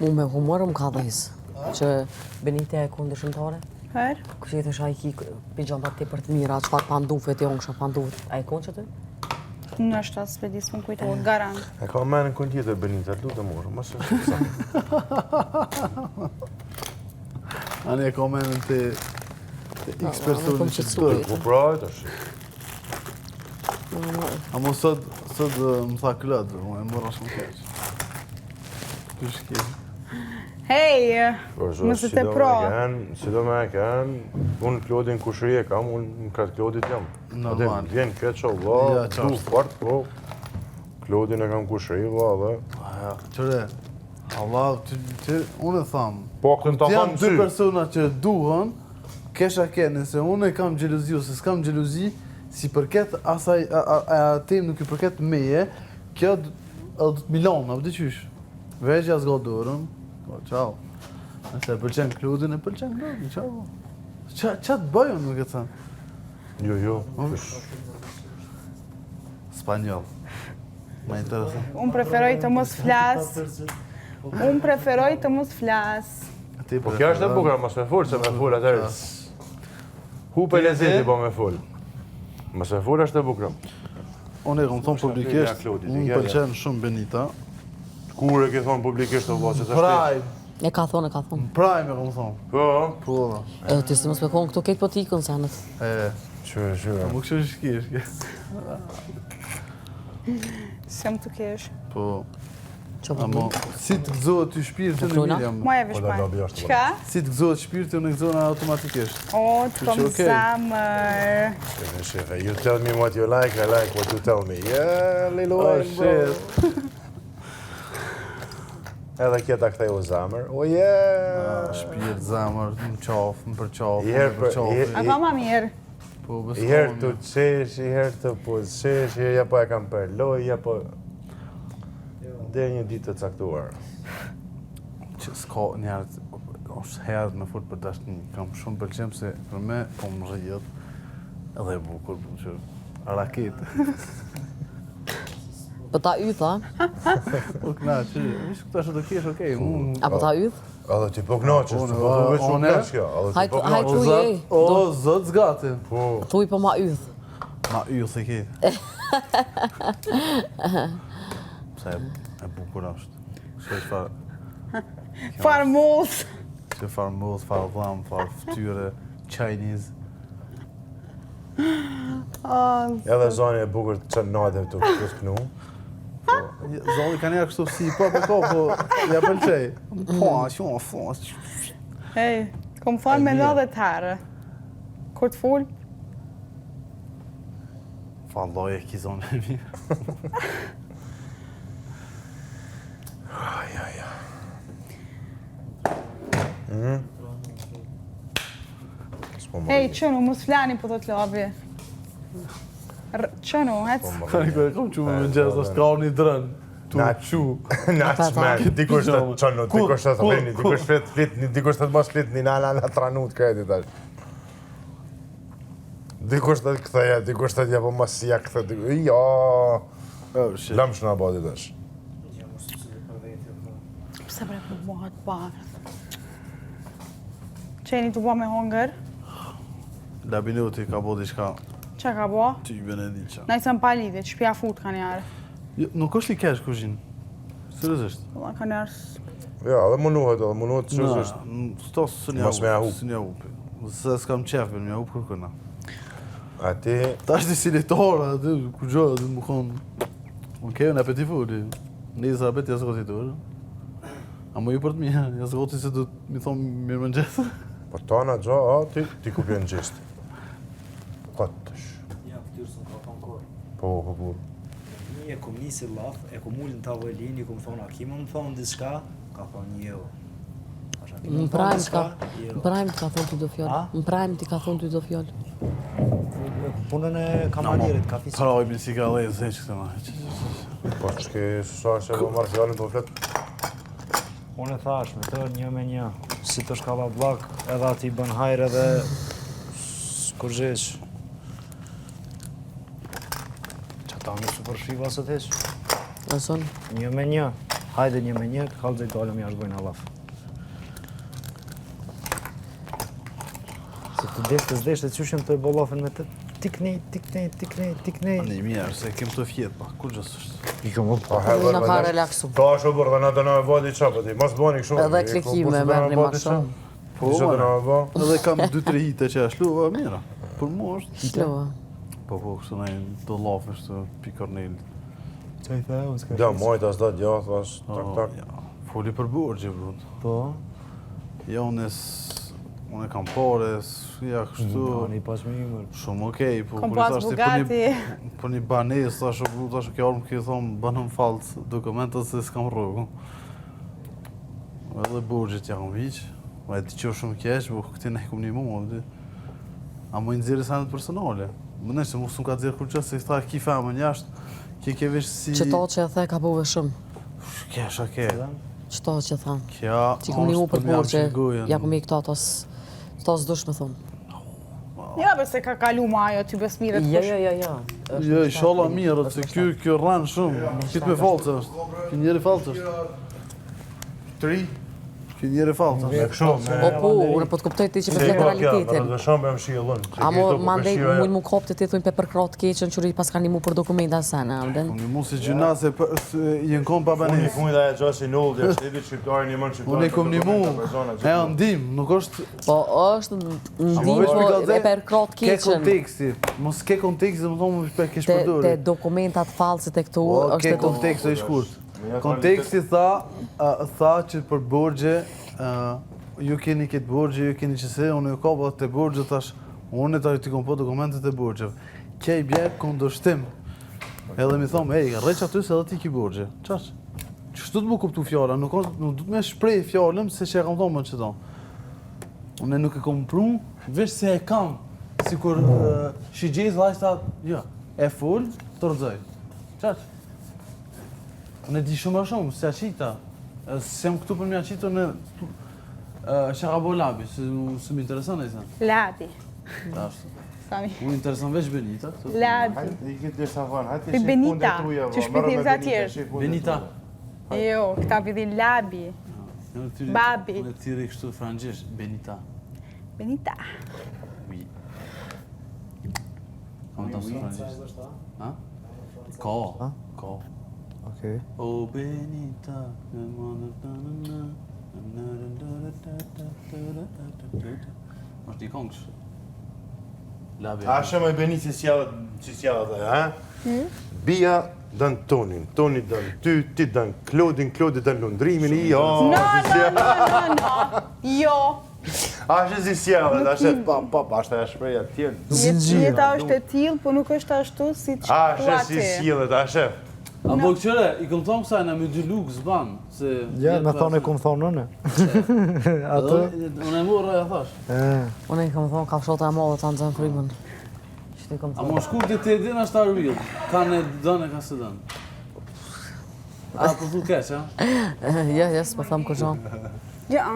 Mu me humor më ka dhejsë, që Benitja e kundërshëmtare. Her? Kështë jetë është a i ki pijambat të për të mira, qëfar pandufet e ongësha pandufet, a i konë që të? Në është ta spedis më kujtohet, garan. E ka menën kënë tjetër Benita, lu të morë, mësë është sa. Ani e ka menën të x personë që të tërë. Po prajt është. A mu sot më tha klëtë, mu e mërë është më keqë. Kështë keqë. Hej, mësë të pro. Si do me e kënë, unë Klodin kushërije kam, unë në kratë Klodit jam. Normal. Vjen keqo, va, du fart, po. Klodin e kam kushërije, va, dhe. Qëre, Allah, unë e thamë. Po, këtën ta Janë thamë dy sy. persona që duhen, kesha ke, nëse unë e kam gjelozi ose s'kam gjelozi, si përket asaj, atim nuk i përket meje, kjo do të milon, apo di qysh. Veqja s'ga dorën, po, qau. Nëse e pëlqen Klodin, e pëlqen Klodin, qau. Qa të bëjën, nuk e thënë? Jo, Spanjol. Ma interesant. Unë preferoj të mos flas. Unë preferoj të mos flas. Po kjo është e bukra, mas me full, se me full atër. Hupe lezeti po me full. Mas me full është e bukra. Unë e kam thonë publikisht, Klodit, unë ja. pëlqen shumë Benita. Kur e ke thonë publikisht të vësë të Prime, E ka thonë. prime e kam thonë. Po, Po, da. Edhe ti si mos me konë këto ketë po t'i ikën sanët. Qyre. Më kështë shkish. Sem të kesh. Po, Që po amo, si të gëzohet ty shpirti në Klona? Miriam? Ma e Po vish da pa. lobi është. Qka? Si të gëzohet shpirti në gëzohen automatikisht? O, të kom okej. zamër. Shefe, you tell me what you like, I like what you tell me. Yeah, Lil Wayne, bro. Edhe kjeta kthej u zamër. Oh, yeah. Shpirt, zamër, më qafë, më përqafë, I më herë përqafë. A ka ma mirë? Po, I herë të qesh, i herë të pozqesh, i herë ja po e kam për loj, ja po... Dhe një ditë të caktuar. Që s'ka njerët, është herët me furt për dashni. Kam shumë pëlqem se për me, po më rrjet, edhe e bukur, që raketë. Po ta yth, a? Po këna, që, vishë këta që të kesh, okej, unë... Apo ta yth? Edhe ti po knoqesh, Unë, po të veç unë, knoqesh kjo. Edhe ti po Hajtu knoqesh. je. O, zot zgati. Po, Thuj po ma yth. Ma yth e ke. Pse e bukur është. Që është farë... Farmos. Që farë mos, farë dham, farë ftyre, Chinese. edhe zoni e bukur të qënë nadhe të këtë knu. Zoni ka njerë kështu si, po, ja pëlqej. Po, shumë. Hej, kom thonë me 90 herë. Kur të full? Falloj e ki zonë e mirë. Hej, qënu, mos flani po të të labi. Qënu, hec? Kërë kom që më gjesë, është ka unë i drënë. Tu qu. Naç man, dikush të qënë, dikush të thërini, dikush flitni, dikush të të mos flitni, na tranut kredi tash. Dikush të të këtheja, dikush të t'ja po mos si ja këthe, jo. Lam shna badi tash. Pse bre për mua të barë? Qeni të bua me hongër? Labinuti ka bo diçka, Qa ka bua? ty bene di qa. Na i cëm pa lidhje, që pja fut ka njerë. Nuk është li kesh kushin. Seriozisht. Valla ka njerës. Ja, edhe munohet qësisht. Sto së një Mos me ahup. Së një ahup. Se s'kam qef, me një ahup kërkëna. A ti, Ta është një silitora, aty, ku gjohë, aty më konë... Më kejën apeti furi. Nisa apet jasë goti të orë. A më ju për të mija, jasë goti se du të mi thonë mirë më nxesë. po tana gjo, ti ku pjen gjist. Këtësh. Ja, këtyrë së në ka thonë korë. Po. Një e kom nisi laf, e kom ullin të avelin, i kom thonë, a ki më thonë diçka? Ka thonë jo. Më prajmë ti ka thonë ty do fjallë. A? Më prajmë ti ka thonë ty do fjallë. Punën e kamanierit, ka fisë. Prajmi si ka lejë, zë që këtë ma. Po që ke sa që po marrë fjallin po flet. Unë e thash, me të një me një, si të shkalla blak, edhe ati i bën hajrë edhe kur gjesh. Që ta në super shqiva së tesh? Në sonë, Një me një. Hajde 1-1, kallëzë dalëm jashtë bojnë allaf. Se të deshte të qyshem të bolafin me të tiknej. Ani mirë, se kem të fjetë, pa, kur gjësë është? I këmë Unë ka relaksu. Ka është o bërë, dhe na të në vadi qapo ti, mos bëni kështu. Edhe klikime, merë një ma shumë. Po, që të në vë? Edhe kam 2-3 hite që ashtu, mira. Për mu është. Shlua. Po, kështu na do lafesh të pikornel. Qaj the, unë s'ka Ja, majta s'da djath, as, tak. Foli për borgje, brut. Po, Ja, unë e kam pare, ja, kështu. një pas me imër. Shumë okej, po Kom kur pas thash ti Bugatti. për një banes, tash kjo armë kjo thonë banëm falc dokumentat se s'kam rrogu. Edhe borgjet ja kom hiq, ma e t'i qo shumë keq, po këti ne kom një mua, a mu i nëzirë sanet personale. Më nëjë se mu s'un ka të zirë kur qësë, se i tha ki femën jashtë, ke vesh si... Qëto që e the ka buve shumë. Kesha ke. Qëto që tha. Kja Që kom një mu për borgje, ja kom i... i këta tos dush me thonë. Ja, përse ka kalu ma ajo ty besmire të kush. Ja. Jo, ishala mirë, se kjo rranë shumë, kitë me falcë është, kjo njeri falcë është. 3? Kjo njeri falcë është. Me kështu, me... Po, unë po të kuptoj ti që me fletë realitetin. Dhe shumë e më shillën. Amo mandej mujnë mu koptë ti thunë pe për kratë keqen qëri pas ka një mu për dokumenta sene, amden. Unë mu si gjyna se jenë kom pa Unë i banes. funi dhe e gjasi nullë, dhe shtipit shqiptari një mënë shqiptari. Unë i kom një mu, e ndim, nuk është... Po është ndim veç po mi ka e dhe, për kratë Ke keqen. konteksti, mos ke konteksti, më thonë më ke Te shpërdori. dokumentat falsit e këtu Ke është konteksti i shkurt. Konteksti tha që për borgje, ju keni këtë borgje, ju keni qëse, unë ju ka po të borgje, thash, unë e t'i kom po dokumentet e borgjeve. Kja i bjerë kundërshtim. Edhe mi thomë, ej, rreq aty se edhe ti ki borgje. Qash? Qështu të më kuptu fjalla, nuk du të me shprej fjallëm se që e kam thonë më që thonë. Unë nuk e kom pru, vesh se e kam, si kur shigjez dhe ajta, ja, e full, të rëzoj. Qash? Unë e di shumë a shumë, se a qita. Se jam këtu për mja qitu në që ka bo labi, se më interesan e zënë. Labi. Ashtu. Sami. Mu interesan veç Benita. Labi. I këtë dhe safan, hajtë Për Benita, që shpëtim za tjerë. Benita. Jo, këta vidhin Labi. Babi. Unë e tiri kështu frangjesh, Benita. Benita. Oui. Kam të mësë frangjesh. Ha? Ka. Ka. Okej. O Benita. Është i kongësh. Labi. A shumë e beni që s'jallët dhe, ha? Bia dënë Tonin, Toni dënë ty, ti dënë Klodin, Klodi dënë lundrimin, No. Jo. A shë si s'jallët, a shë ashtë e shpreja tjerë. Jeta është e tillë, po nuk është ashtu si që A shë si s'jallët, a shë. A bo këqëre, i këmë thonë kësaj në me dy lukë zbanë, se... Ja, me thonë e kumë thonë nëne. Atë? Unë e morë e thash. Unë i kam thonë ka fshota e modhe të nëzën frymën. Që ti kam A thonë. mo shkur të të edhin ashtë real, ka në dënë e ka së dënë. A po thu keq, ha? Ja, s'po thamë kur gjonë. Ja.